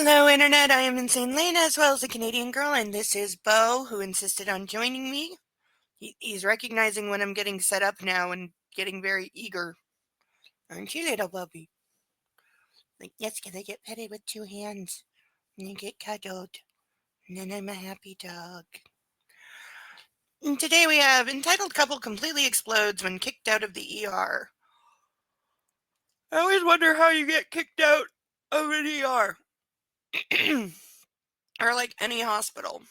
Hello, Internet. I am Insane Lane as well as a Canadian girl, and this is Bo, who insisted on joining me. He's recognizing when I'm getting set up now and getting very eager. Aren't you, little Bubby? Like, yes, can I get petted with two hands? And then get cuddled. And then I'm a happy dog. And today we have entitled couple completely explodes when kicked out of the ER. I always wonder how you get kicked out of an ER. Or like any hospital.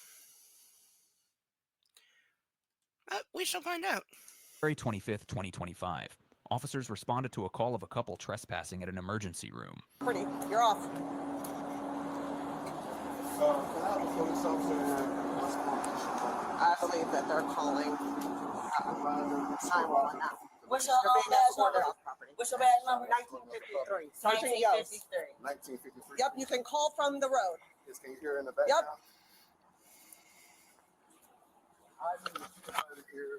But we shall find out. February 25th, 2025. Officers responded to a call of a couple trespassing at an emergency room. Pretty, you're off. Can I have a police officer I believe that they're calling 911 now. What's your They're being badge escorted number? off property. What's your badge number? 1953. Sergeant Yost. 1953. 1953? Yep, you can call from the road. Yes, can you hear in the background? Yep. I need to see somebody here.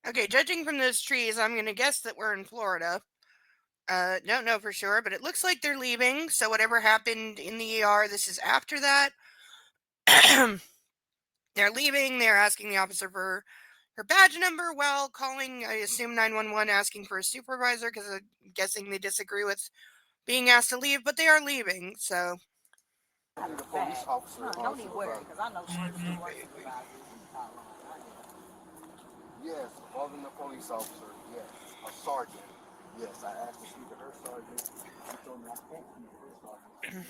Okay, judging from those trees, I'm going to guess that we're in Florida. Don't know for sure, but it looks like they're leaving. So whatever happened in the ER, this is after that. They're leaving. They're asking the officer for her badge number while calling, I assume, 911, asking for a supervisor because I'm guessing they disagree with being asked to leave, but they are leaving. So I need a police officer. Don't even worry, because I know she's the worst supervisor. Yes, other than the police officer. Yes, a sergeant. Yes, I asked to speak to her sergeant. She told me I can't speak to her sergeant.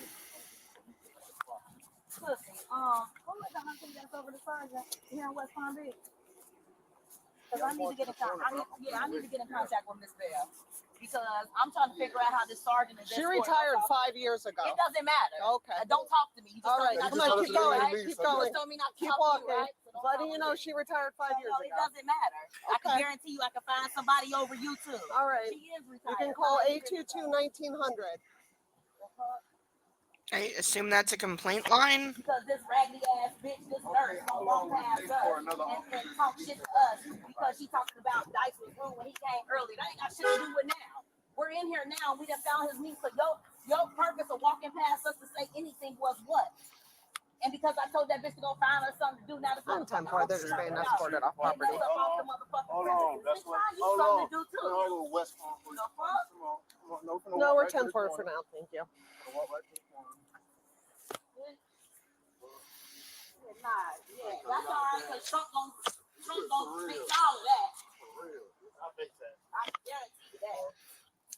Pussy, who is the hunter that's over the sergeant here in West Palm Beach? Because I need to get in contact. I need to get in contact with Miss Bell. Because I'm trying to figure out how this sergeant is. She retired 5 years ago. It doesn't matter. Okay. Don't talk to me. You just All told right, me not come to on, talk keep to you, going. right? Keep You going. just told me not to Keep talk to walking. you, right? So don't Letting talk you to know me. she retired 5 years It ago. doesn't matter. I can Okay. guarantee you I can find somebody over you too. All right. She is You retired. can call 822-1900. I assume that's a complaint line. Because this raggedy ass bitch, this nurse, gonna walk past us and talk shit to us because she talking about Dice was rude when he came early. That ain't got shit to do with now. We're in here now. We done found his niece. So your purpose of walking past us to say anything was what? And because I told that bitch to go find us something to do, now the On 10-4, they're just being escorted off property. Hold on, that's what. Hold on. Hold on, West Palm Police. No, we're 10-4 for now. Thank you. Nah, yeah, that's all right, because Trump gonna fix all of that. For real. I think that. I guarantee you that.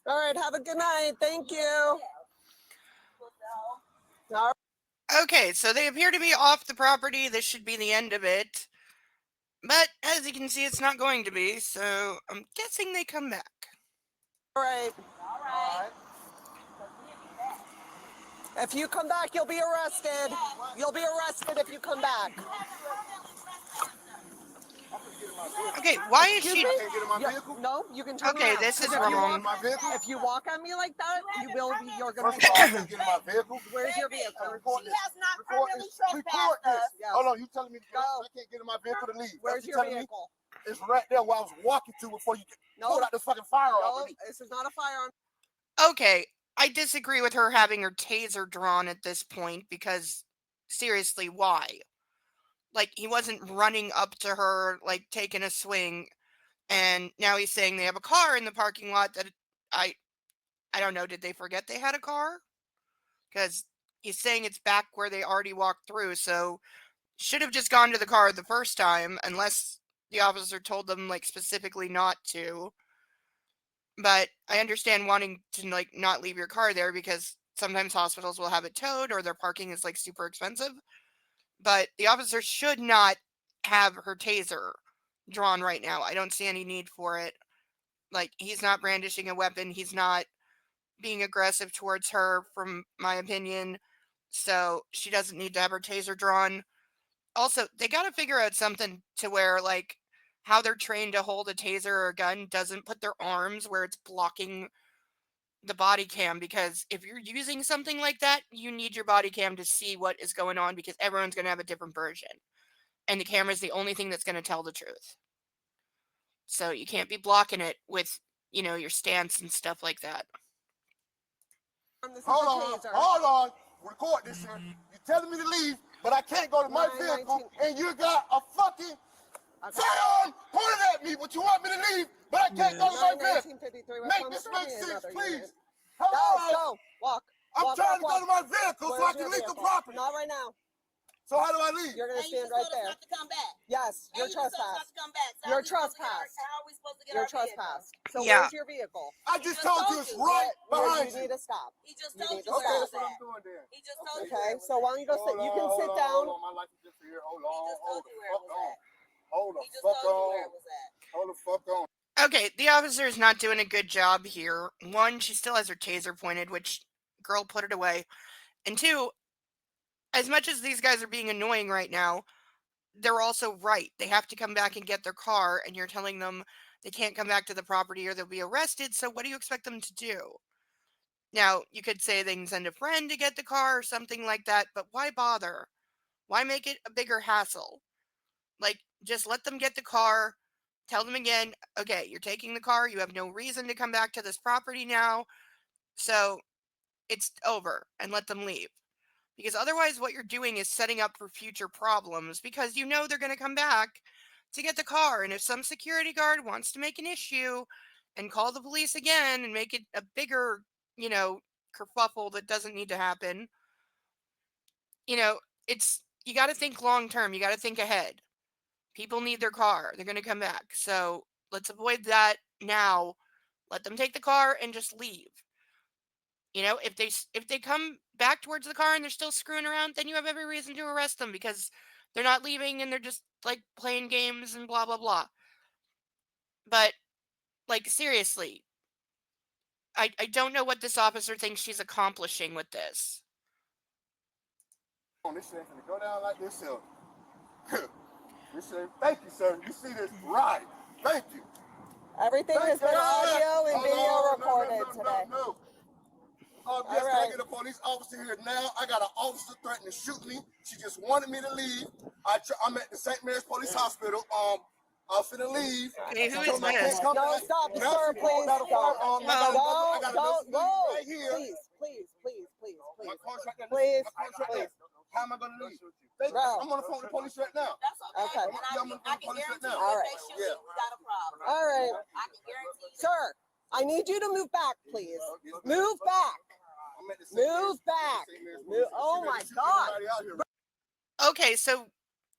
All right, have a good night. Thank you. All right. Okay, so they appear to be off the property. This should be the end of it. But as you can see, it's not going to be, so I'm guessing they come back. All right. All right. If you come back, you'll be arrested. You'll be arrested if you come back. Okay, why is Excuse she... me? Can't get in my vehicle? No, you can turn Okay, around. this is 'Cause if you wrong. walk- If you walk on me like that, you're going First to of all, I can't get in my vehicle. Where's your vehicle? Record this. has not Record criminally this. trespassed Record this. us. Yes. Hold on, you telling me Go. I can't get in my vehicle to leave? Where's That's you your telling me? vehicle? It's right there where I was walking to before you pulled No, out this fucking firearm. no, on me. this is not a firearm. Okay, I disagree with her having her taser drawn at this point because, seriously, why? Like, he wasn't running up to her, like, taking a swing, and now he's saying they have a car in the parking lot that I don't know, did they forget they had a car? Because he's saying it's back where they already walked through, so should have just gone to the car the first time, unless the officer told them, like, specifically not to. But I understand wanting to, like, not leave your car there because sometimes hospitals will have it towed or their parking is, like, super expensive. But the officer should not have her taser drawn right now. I don't see any need for it. Like, he's not brandishing a weapon. He's not being aggressive towards her, from my opinion. So she doesn't need to have her taser drawn. Also, they got to figure out something to where, like, how they're trained to hold a taser or a gun doesn't put their arms where it's blocking the body cam, because if you're using something like that, you need your body cam to see what is going on because everyone's going to have a different version. And the camera is the only thing that's going to tell the truth. So you can't be blocking it with your stance and stuff like that. This is Hold a on, taser. hold on. Record this, sir. You're telling me to leave, but I can't go to my vehicle, and you got a fucking firearm pointed at me, but you want me to leave, but I can't go to my vehicle. 1953. Make this make sense, please. Go, Hello? go. Walk. I'm Walk, trying to walk, go to my vehicle so I Where's can your leave the vehicle? property. Not right now. So how do I leave? You're gonna And you stand just right told us there. not to come back. Yes, And you're you just told us not trespassed. to come back. So You're how are we supposed to get You're our vehicle? trespassed. So Yeah. where's your vehicle? I just told you it's right behind You need to stop. He just You told need you to where it stop. was That's what I'm at. doing then. He just told you Okay, where it was so why don't you go sit? You can sit down. Hold on. My life is just here. Hold on. He just told you where it was at. Hold the He just fuck told you where on. it was at. Hold the fuck on. Okay, the officer is not doing a good job here. One, she still has her taser pointed, which, girl, put it away. And two, as much as these guys are being annoying right now, they're also right. They have to come back and get their car, and you're telling them they can't come back to the property or they'll be arrested, so what do you expect them to do? Now, you could say they can send a friend to get the car or something like that, but why bother? Why make it a bigger hassle? Like, just let them get the car. Tell them again, okay, you're taking the car. You have no reason to come back to this property now. So it's over and let them leave. Because otherwise, what you're doing is setting up for future problems because you know they're going to come back to get the car. And if some security guard wants to make an issue and call the police again and make it a bigger, kerfuffle that doesn't need to happen, it's, you got to think long term. You got to think ahead. People need their car. They're going to come back. So let's avoid that now. Let them take the car and just leave. If they come back towards the car and they're still screwing around, then you have every reason to arrest them because they're not leaving and they're just like playing games and blah blah blah. But like seriously, I don't know what this officer thinks she's accomplishing with this. This shit ain't gonna go down like this, sir. This shit, thank you, sir. You see this? Right. Thank you. Everything has been audio and video recorded today. No. Yes, All I right. get a police officer here now. I got an officer threatening to shoot me. She just wanted me to leave. I'm at the St. Mary's Police Hospital. I'm finna leave. Okay, who She is told me I this? can't come No, back. stop, Now sir, she pulled please out a firearm. I got a Don't gun go. right here. Please. My car's right there. Please, My car's right please. there. How am I gonna leave? I'm Bro. on the phone with the police right now. That's okay. Okay. And I'm on the I can police right guarantee now. you All if right. they shoot you, we got a problem. All right. I can guarantee you. Sir, I need you to move back, please. Move back. I'm at the St. Move Mary's- back. St. Mary's Move. Police. Oh She my ready to shoot God. everybody out here. Okay, so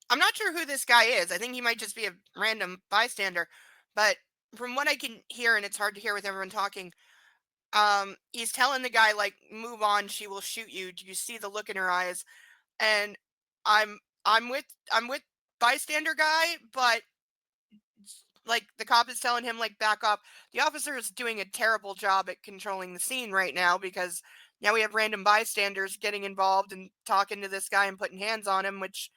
I'm not sure who this guy is. I think he might just be a random bystander. But from what I can hear, and it's hard to hear with everyone talking, he's telling the guy like, "Move on, she will shoot you." Do you see the look in her eyes? And I'm I'm with bystander guy, but like the cop is telling him like back off. The officer is doing a terrible job at controlling the scene right now because now we have random bystanders getting involved and talking to this guy and putting hands on him, which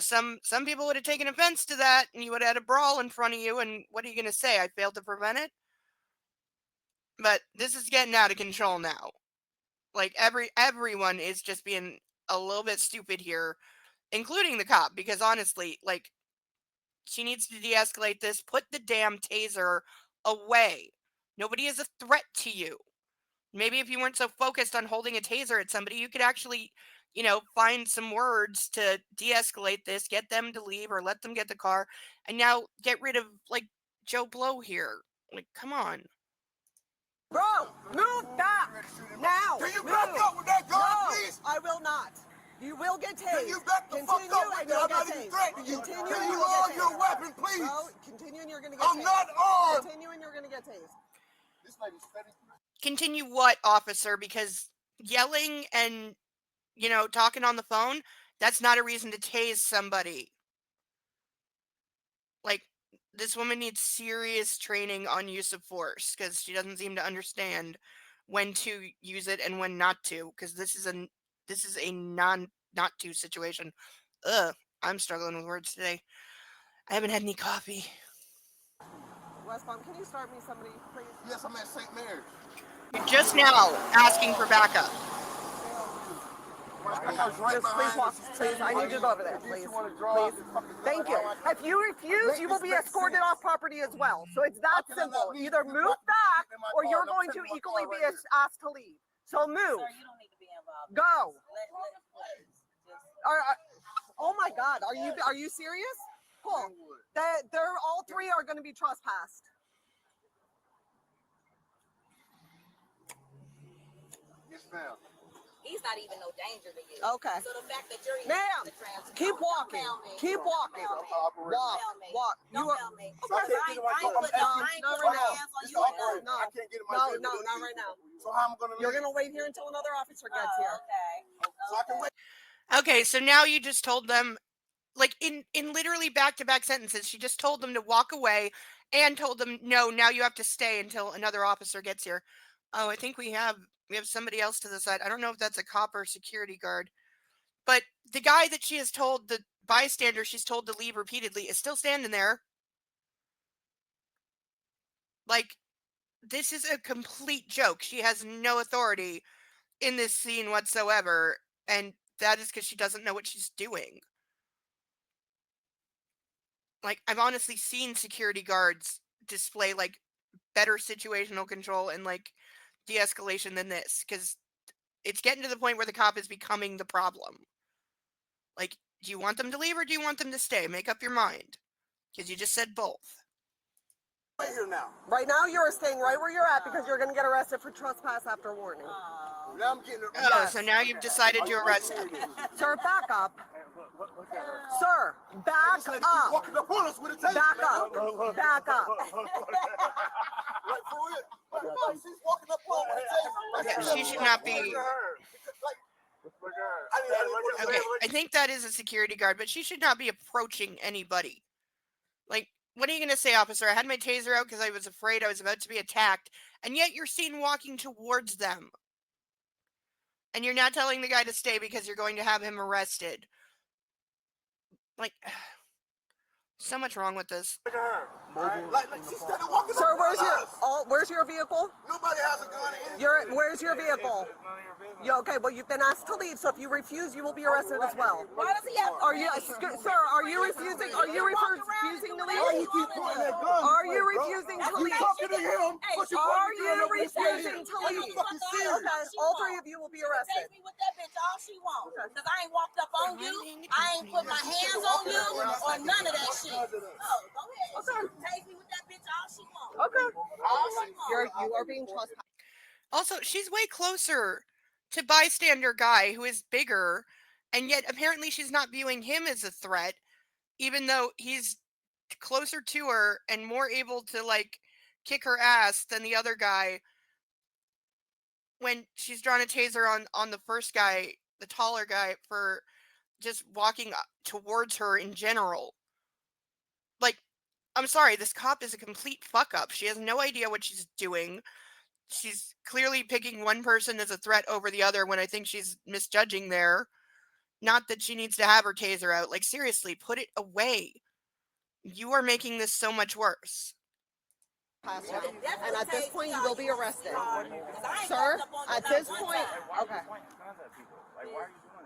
some people would have taken offense to that and you would have had a brawl in front of you, and what are you going to say? I failed to prevent it? But this is getting out of control now. Like everyone is just being a little bit stupid here, including the cop, because honestly, like, she needs to de-escalate this. Put the damn taser away. Nobody is a threat to you. Maybe if you weren't so focused on holding a taser at somebody, you could actually, find some words to de-escalate this, get them to leave or let them get the car, and now get rid of like Joe Blow here. Like, come on. Bro, move back. Now. Can you move. back up with that gun, No, please? I will not. You will get tased. Can you back the fuck Continue up with and that? you'll I'm get not even tased. threatening you. Continue Can and you you'll get arm your tased. weapon, please? Bro, continue and you're going to get I'm tased. not armed. Continue and you're going to get tased. This lady's steady. Continue what, officer? Because yelling and, talking on the phone, that's not a reason to tase somebody. Like, this woman needs serious training on use of force because she doesn't seem to understand when to use it and when not to, because this is a not to situation. Ugh, I'm struggling with words today. I haven't had any coffee. West Palm, can you start me somebody, please? Yes, I'm at St. Mary's. You're just now asking for backup. Just please walk. Please, I need you to go over there, please. Please. Thank you. If you refuse, you will be escorted off property as well. So it's that simple. Either move back or you're going to equally be asked to leave. So move. Sir, you don't need to be involved. Go. Just Oh my God, are you serious? Cool. They're all three are going to be trespassed. Yes, ma'am. he's not even no danger to you. Okay. So the fact that you're even Ma'am, the transit, keep don't walking. fail me. Keep walking. Don't Walk. fail me. Walk. Don't You are. fail me. So I can't get in my car. I'm asking. not I ain't right putting now. my hands on It's you the or operator. No. I can't get in my No, vehicle. no, not right now. So how am I gonna leave? You're gonna wait here until another officer gets here. Okay. So I can wait. Okay, so now you just told them, like in literally back-to-back sentences, she just told them to walk away and told them, no, now you have to stay until another officer gets here. Oh, I think we have somebody else to the side. I don't know if that's a cop or security guard. But the guy that she has told, the bystander she's told to leave repeatedly, is still standing there. Like, this is a complete joke. She has no authority in this scene whatsoever. And that is because she doesn't know what she's doing. Like, I've honestly seen security guards display, like, better situational control and, like, de-escalation than this. Because it's getting to the point where the cop is becoming the problem. Like, do you want them to leave or do you want them to stay? Make up your mind. Because you just said both. Right here now. Right now, you're staying right where you're at because you're gonna get arrested for trespass after warning. Now I'm getting. Oh, so now you've decided to arrest him. Sir, back up. Sir, back up. Walking up on us with a taser. Back up. Back up. Like for real. What the fuck? She's walking up on us with a taser. Yeah, she should not be. Okay, I think that is a security guard, but she should not be approaching anybody. Like, what are you going to say, officer? I had my taser out because I was afraid I was about to be attacked, and yet you're seen walking towards them. And you're not telling the guy to stay because you're going to have him arrested. Like, so much wrong with this. Like she started walking Sir, up on us. where's your vehicle? Nobody has a gun in. Where's your vehicle? Okay, well, you've been asked to leave, so if you refuse, you will be arrested as well. Why does he have to Are you, sir, are you refusing to leave? Why you keep pointing that gun? Are you refusing to You leave? talking to him? But you Are pointing you the gun over his head. refusing to Are you leave? fucking serious? Okay, all three of you will be arrested. Take me with that bitch all she wants. Because I ain't walked up on you. I ain't put my hands on you or none of that shit. Oh, go ahead. Take me with that bitch all she wants. Okay. All she wants. You are being trespassed. Also, she's way closer to bystander guy who is bigger, and yet apparently she's not viewing him as a threat, even though he's closer to her and more able to, like, kick her ass than the other guy when she's drawn a taser on the first guy, the taller guy, for just walking towards her in general. Like, I'm sorry, this cop is a complete fuck up. She has no idea what she's doing. She's clearly picking one person as a threat over the other when I think she's misjudging there. Not that she needs to have her taser out. Like, seriously, put it away. You are making this so much worse. And at this point, you will be arrested. Sir, at this point, okay.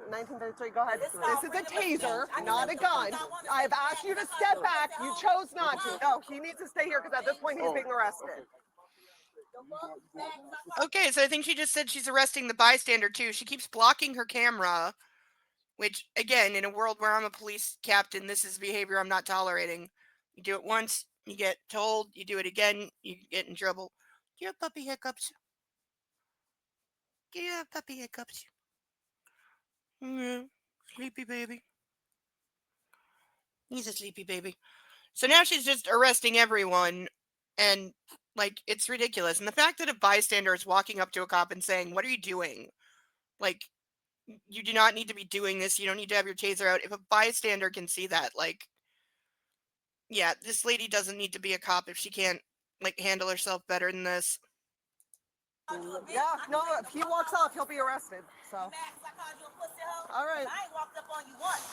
1933, go ahead. This is a taser, not a gun. I've asked you to step back. You chose not to. No, he needs to stay here because at this point, he's being arrested. Okay, so I think she just said she's arresting the bystander too. She keeps blocking her camera, which, again, in a world where I'm a police captain, this is behavior I'm not tolerating. You do it once, you get told. You do it again, you get in trouble. Do you have puppy hiccups? Do you have puppy hiccups? Sleepy baby. He's a sleepy baby. So now she's just arresting everyone, and, like, it's ridiculous. And the fact that a bystander is walking up to a cop and saying, "What are you doing?" Like, you do not need to be doing this. You don't need to have your taser out. If a bystander can see that, like, yeah, this lady doesn't need to be a cop if she can't, like, handle herself better than this. Yeah, no, if he walks off, he'll be arrested. So, Max, I called you a pussy hoe. all right. I ain't walked up on you once.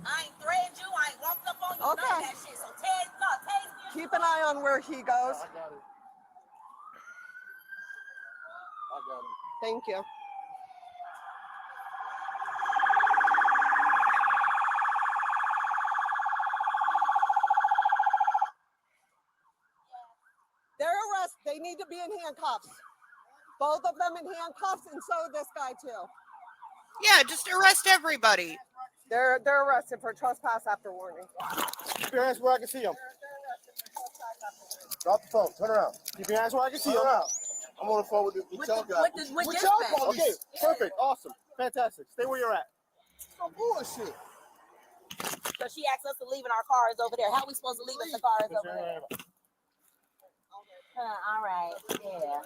I ain't threatened you. I ain't walked up on you. Okay. None of that shit. So tase me. Keep an eye on where he goes. I got it. I got it. Thank you. They need to be in handcuffs. Both of them in handcuffs, and so this guy too. Yeah, just arrest everybody. They're arrested for trespass after warning. Keep your hands where I can see them. Drop the phone. Turn around. Keep your hands where I can see them. I'm on the phone with y'all guys. With y'all police. Okay, perfect. Awesome. Fantastic. Stay where you're at. No bullshit. So she asked us to leave in our cars over there. How are we supposed to leave if the car is over there? All right. Yeah.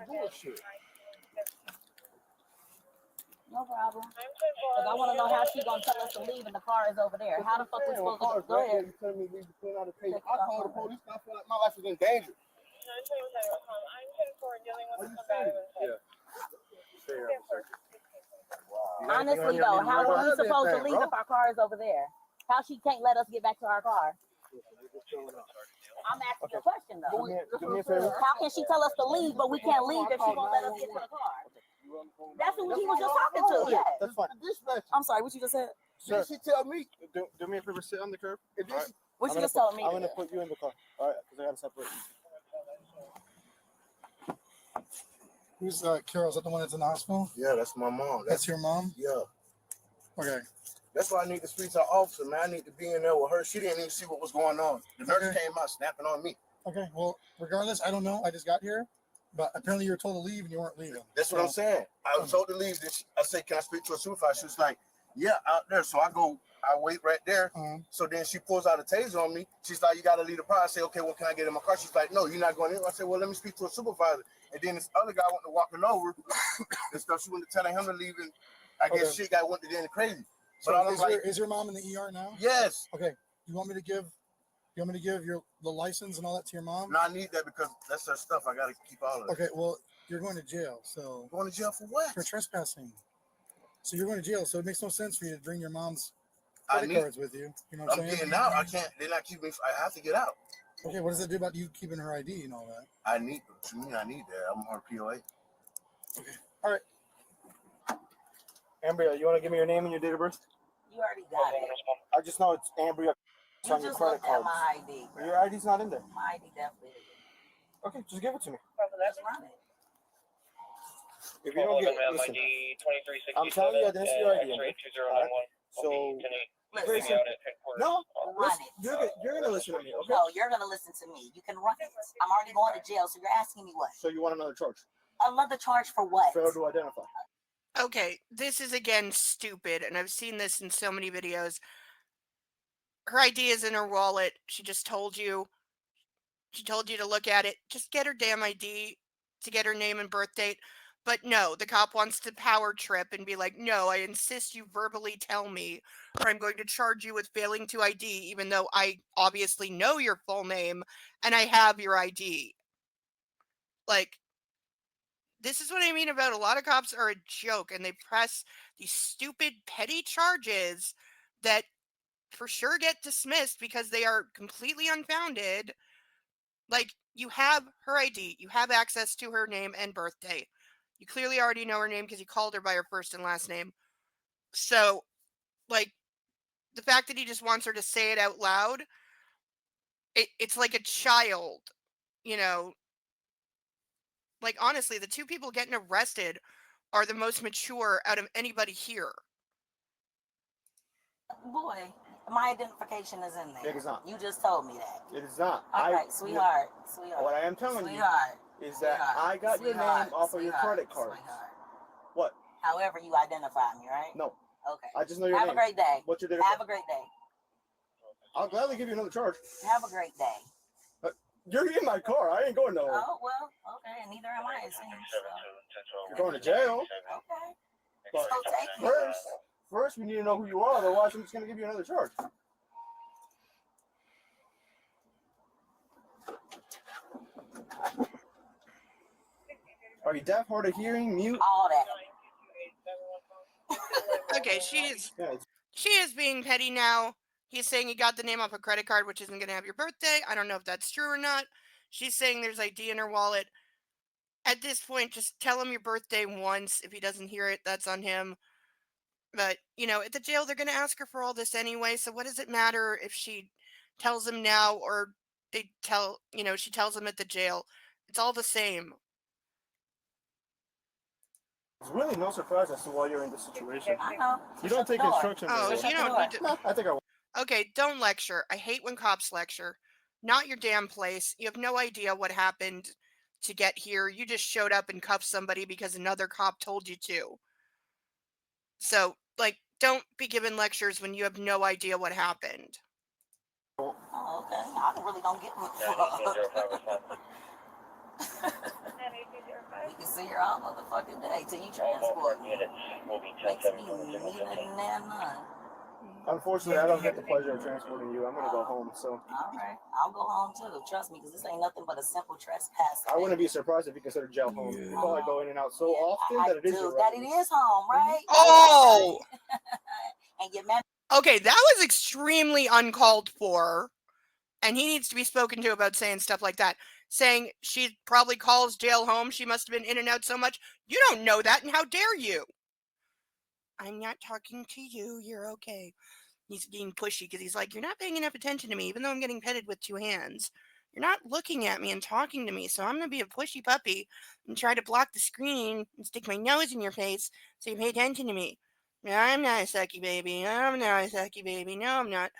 Bullshit. No problem. Because I want to know how she gonna tell us to leave and the car is over there. How the fuck we supposed to go ahead? You telling me we put out a taser. I called the police. I feel like my life is in danger. Honestly though, how are we supposed to leave if our car is over there? How she can't let us get back to our car? I'm asking a question though. Do me a favor. How can she tell us to leave but we can't leave if she won't let us get to the car? That's who he was just talking to. Yeah. That's fine. I'm sorry, what you just said? Sir, she tell me. Do me a favor. Sit on the curb. Right. What you just told me? I'm gonna put you in the car. All right, because I gotta separate. Who's Carol? Is that the one that's in the hospital? Yeah, that's my mom. That's your mom? Yeah. Okay. That's why I need to speak to our officer, man. I need to be in there with her. She didn't even see what was going on. The nurse came out snapping on me. Okay. Well, regardless, I don't know. I just got here, but apparently you were told to leave and you weren't leaving. That's what I'm saying. I was told to leave. I said, "Can I speak to a supervisor?" She was like, "Yeah, out there." So I go. I wait right there. So then she pulls out a taser on me. She's like, "You got to leave the car." I say, "Okay, well, can I get in my car?" She's like, "No, you're not going in." I said, "Well, let me speak to a supervisor." And then this other guy went to walking over and stuff. She went to telling him to leave. And I guess shit got went to getting crazy. So But is your mom in the ER now? Yes. Okay. You want me to give the license and all that to your mom? No, I need that because that's her stuff. I got to keep all of it. Okay. Well, you're going to jail. So Going to jail for what? for trespassing. So you're going to jail. So it makes no sense for you to bring your mom's credit cards with you. You know what I'm saying? Getting out. I can't. They're not keeping me. I have to get out. Okay. What does that do about you keeping her ID and all that? I need. To me, I need that. I'm her POA. Okay. All right. Ambria, you want to give me your name and your date of birth? You already got it. I just know it's Ambria. It's You on your just credit looked at cards. my ID. Bro. Your ID's not in there. My ID definitely is. Okay, just give it to me. Just run it. If you don't get it, listen. I'm telling you, this is your ID. Right? So, Listen, no, run listen, it. you're gonna listen to me, okay? No, you're gonna listen to me. You can run it. I'm already going to jail, so you're asking me what? So you want another charge? Another charge for what? Failure to identify. Okay, this is again stupid, and I've seen this in so many videos. Her ID is in her wallet. She just told you. She told you to look at it. Just get her damn ID to get her name and birth date. But no, the cop wants to power trip and be like, "No, I insist you verbally tell me, or I'm going to charge you with failing to ID, even though I obviously know your full name and I have your ID." Like, this is what I mean about a lot of cops are a joke, and they press these stupid petty charges that for sure get dismissed because they are completely unfounded. Like, you have her ID, you have access to her name and birthday. You clearly already know her name because you called her by her first and last name. So, like, the fact that he just wants her to say it out loud, it's like a child, you know. Like, honestly, the two people getting arrested are the most mature out of anybody here. Boy, my identification is in there. It is not. You just told me that. It is not. Okay, sweetheart. What I am telling Sweetheart. you is that I got your name off of your credit cards. Sweetheart. What? However you identify me, right? No. Okay. I just know your Have name. a great day. What's your date of Have birth? a great day. I'll gladly give you another charge. Have a great day. You're in my car. I ain't going nowhere. Oh, well, okay, and neither am I, it seems. So. You're going to jail. Okay. But So take it. first we need to know who you are. Otherwise, I'm just going to give you another charge. Are you deaf, hard of hearing, mute? All that. Okay, she is being petty now. He's saying he got the name off a credit card, which isn't going to have your birthday. I don't know if that's true or not. She's saying there's ID in her wallet. At this point, just tell him your birthday once. If he doesn't hear it, that's on him. But, you know, at the jail, they're going to ask her for all this anyway. So what does it matter if she tells him now or she tells him at the jail? It's all the same. It's really no surprise as to why you're in this situation. I know. You don't take instruction Oh, very so well. you don't need to. No, I think I will. Okay, don't lecture. I hate when cops lecture. Not your damn place. You have no idea what happened to get here. You just showed up and cuffed somebody because another cop told you to. So, like, don't be giving lectures when you have no idea what happened. Oh, okay. I really don't get what you can see her all motherfucking day till you transport me. Makes me neither than none. Unfortunately, I don't get the pleasure of transporting you. I'm gonna go home, so. All right. I'll go home too. Trust me, because this ain't nothing but a simple trespass. I wouldn't be surprised if you consider jail home. You probably go in and out so often that it is your that it residence. is home, right? Oh! And get mad. Okay, that was extremely uncalled for. And he needs to be spoken to about saying stuff like that. Saying she probably calls jail home. She must have been in and out so much. You don't know that, and how dare you? I'm not talking to you. You're okay. He's being pushy because he's like, you're not paying enough attention to me, even though I'm getting petted with 2 hands. You're not looking at me and talking to me, so I'm going to be a pushy puppy and try to block the screen and stick my nose in your face so you pay attention to me. No, I'm not a sucky baby. I'm not a sucky baby. No, I'm not.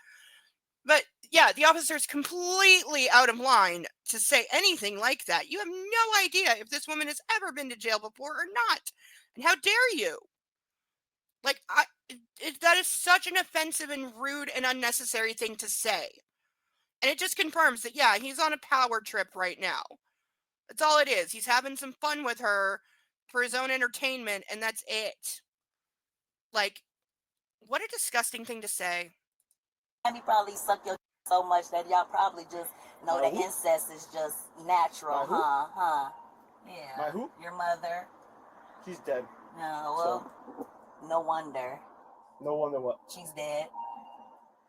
But yeah, the officer's completely out of line to say anything like that. You have no idea if this woman has ever been to jail before or not. And how dare you? Like, that is such an offensive and rude and unnecessary thing to say. And it just confirms that, yeah, he's on a power trip right now. That's all it is. He's having some fun with her for his own entertainment, and that's it. Like, what a disgusting thing to say. And he probably suck your so much that y'all probably just know the incest is just natural, huh? Yeah. My who? Your mother. She's dead. No, well, no wonder. No wonder what? She's dead.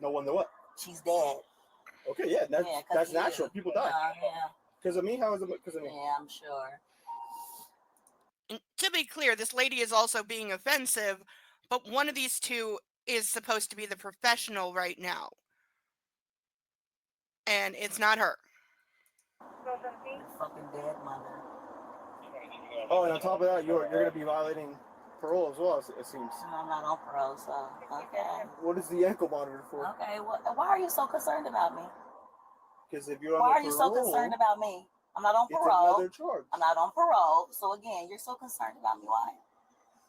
No wonder what? She's dead. Okay, yeah, that's natural. You. People die. Yeah. Because of me? How is it because of me? Yeah, I'm sure. And to be clear, this lady is also being offensive, but one of these two is supposed to be the professional right now. And it's not her. Fucking dead mother. Oh, and on top of that, you're going to be violating parole as well, it seems. I'm not on parole, so, okay. What is the ankle monitor for? Okay, why are you so concerned about me? Because if you're on Why are parole, you so concerned about me? I'm not on it's parole. another charge. I'm not on parole. So again, you're so concerned about me. Why?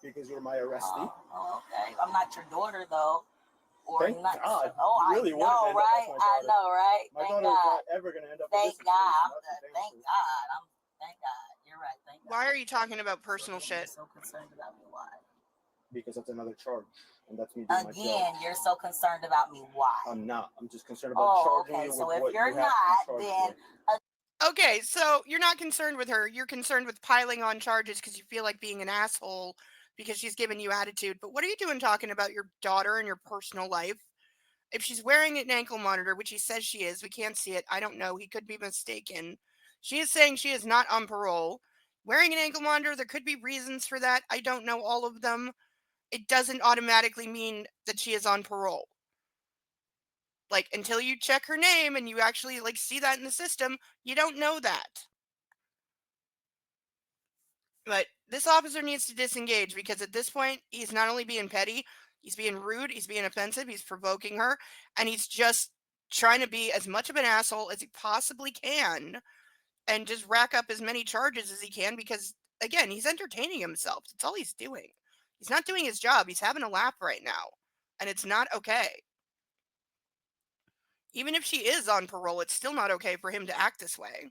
Because you're my arrestee. Oh, okay. I'm not your daughter though. Or Thank not. God. Oh, you really I know, right? I know, right? My Thank daughter's God. not ever going to end up Thank in this God. situation. Thank God. Thank God. You're right. Thank God. Why are you talking about personal shit? You're so concerned about me. Why? Because that's another charge. And that's me doing my job. Again, you're so concerned about me. Why? I'm not. I'm just concerned about charging you with so if what you're you have to be not, charged then with. Okay, so you're not concerned with her. You're concerned with piling on charges because you feel like being an asshole because she's giving you attitude. But what are you doing talking about your daughter and your personal life? If she's wearing an ankle monitor, which he says she is, we can't see it. I don't know. He could be mistaken. She is saying she is not on parole. Wearing an ankle monitor, there could be reasons for that. I don't know all of them. It doesn't automatically mean that she is on parole. Like, until you check her name and you actually, like, see that in the system, you don't know that. But this officer needs to disengage because at this point, he's not only being petty, he's being rude, he's being offensive, he's provoking her, and he's just trying to be as much of an asshole as he possibly can and just rack up as many charges as he can because, again, he's entertaining himself. That's all he's doing. He's not doing his job. He's having a laugh right now, and it's not okay. Even if she is on parole, it's still not okay for him to act this way.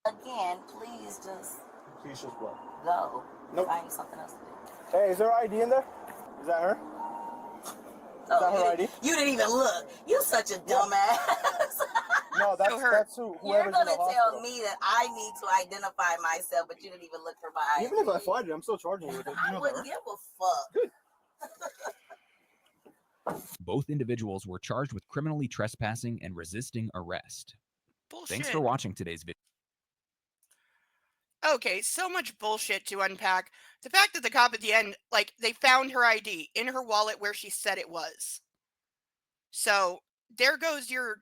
again, please just what? go. Nope. Find something else to do. Hey, is there ID in there? Is that her? Is that her ID? You didn't even look. You such a dumbass. No, that's who. You're Whoever's gonna in the tell hospital. me that I need to identify myself, but you didn't even look for my ID. Even if I find it, I'm still charging you with it. I wouldn't give a fuck. Good. Both individuals were charged with criminally trespassing and resisting arrest. Bullshit. Thanks for watching today's video. Okay, so much bullshit to unpack. The fact that the cop at the end, like, they found her ID in her wallet where she said it was. So there goes you're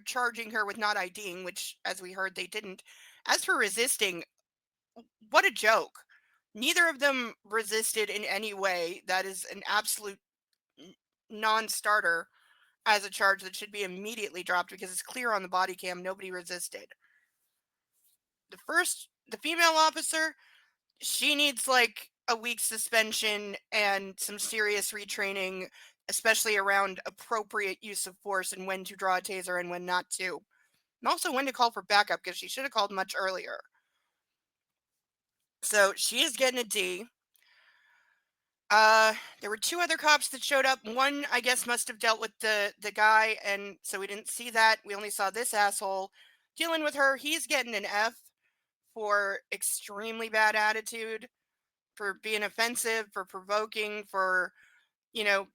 charging her with not IDing, which, as we heard, they didn't. As for resisting, what a joke. Neither of them resisted in any way. That is an absolute non-starter as a charge that should be immediately dropped because it's clear on the body cam nobody resisted. The female officer, she needs like a week's suspension and some serious retraining, especially around appropriate use of force and when to draw a taser and when not to. And also when to call for backup because she should have called much earlier. So she is getting a D. There were 2 other cops that showed up. One, I guess, must have dealt with the guy, and so we didn't see that. We only saw this asshole dealing with her. He's getting an F for extremely bad attitude, for being offensive, for provoking, for,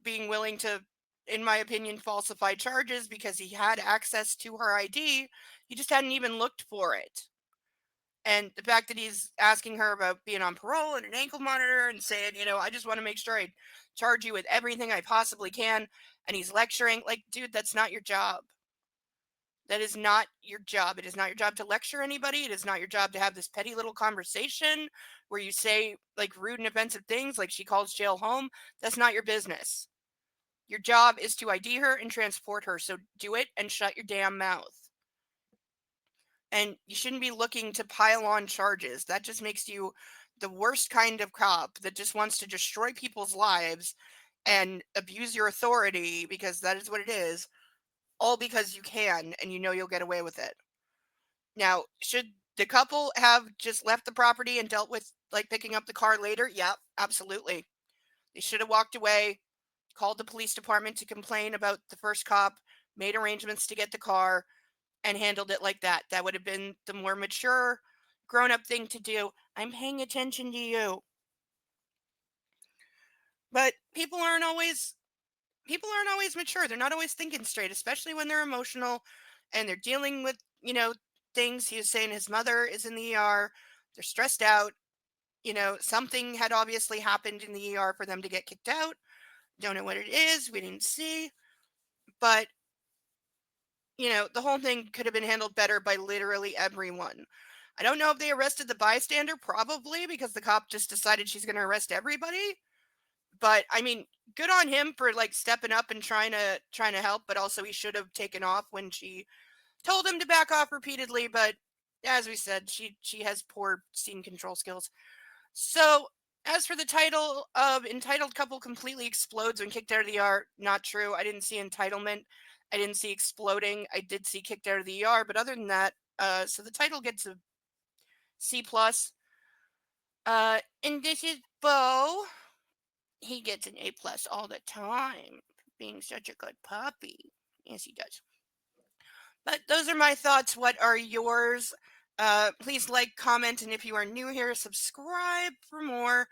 being willing to, in my opinion, falsify charges because he had access to her ID. He just hadn't even looked for it. And the fact that he's asking her about being on parole and an ankle monitor and saying, I just want to make sure I charge you with everything I possibly can. And he's lecturing, like, dude, that's not your job. That is not your job. It is not your job to lecture anybody. It is not your job to have this petty little conversation where you say like rude and offensive things like she calls jail home. That's not your business. Your job is to ID her and transport her. So do it and shut your damn mouth. And you shouldn't be looking to pile on charges. That just makes you the worst kind of cop that just wants to destroy people's lives and abuse your authority because that is what it is, all because you can and you'll get away with it. Now, should the couple have just left the property and dealt with like picking up the car later? Yeah, absolutely. They should have walked away, called the police department to complain about the first cop, made arrangements to get the car, and handled it like that. That would have been the more mature, grown-up thing to do. I'm paying attention to you. But people aren't always mature. They're not always thinking straight, especially when they're emotional and they're dealing with, things. He was saying his mother is in the ER. They're stressed out. Something had obviously happened in the ER for them to get kicked out. Don't know what it is. We didn't see. But the whole thing could have been handled better by literally everyone. I don't know if they arrested the bystander, probably because the cop just decided she's going to arrest everybody. But I mean, good on him for like stepping up and trying to help, but also he should have taken off when she told him to back off repeatedly, but as we said, she has poor scene control skills. So, as for the title of entitled couple completely explodes when kicked out of the ER, not true. I didn't see entitlement. I didn't see exploding. I did see kicked out of the ER, but other than that, so the title gets a C plus. And this is Bo. He gets an A plus all the time, being such a good puppy. Yes, he does. But those are my thoughts. What are yours? Please like, comment, and if you are new here, subscribe for more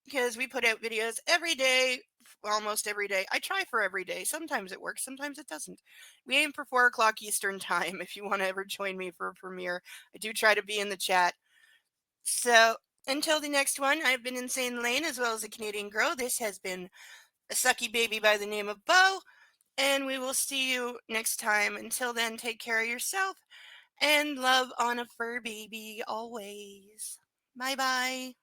because we put out videos every day, almost every day. I try for every day. Sometimes it works, sometimes it doesn't. We aim for 4 o'clock Eastern time if you want to ever join me for a premiere. I do try to be in the chat. So until the next one, I've been Insane Lane as well as a Canadian Girl. This has been a sucky baby by the name of Bo. And we will see you next time. Until then, take care of yourself and love on a fur baby always. Bye bye.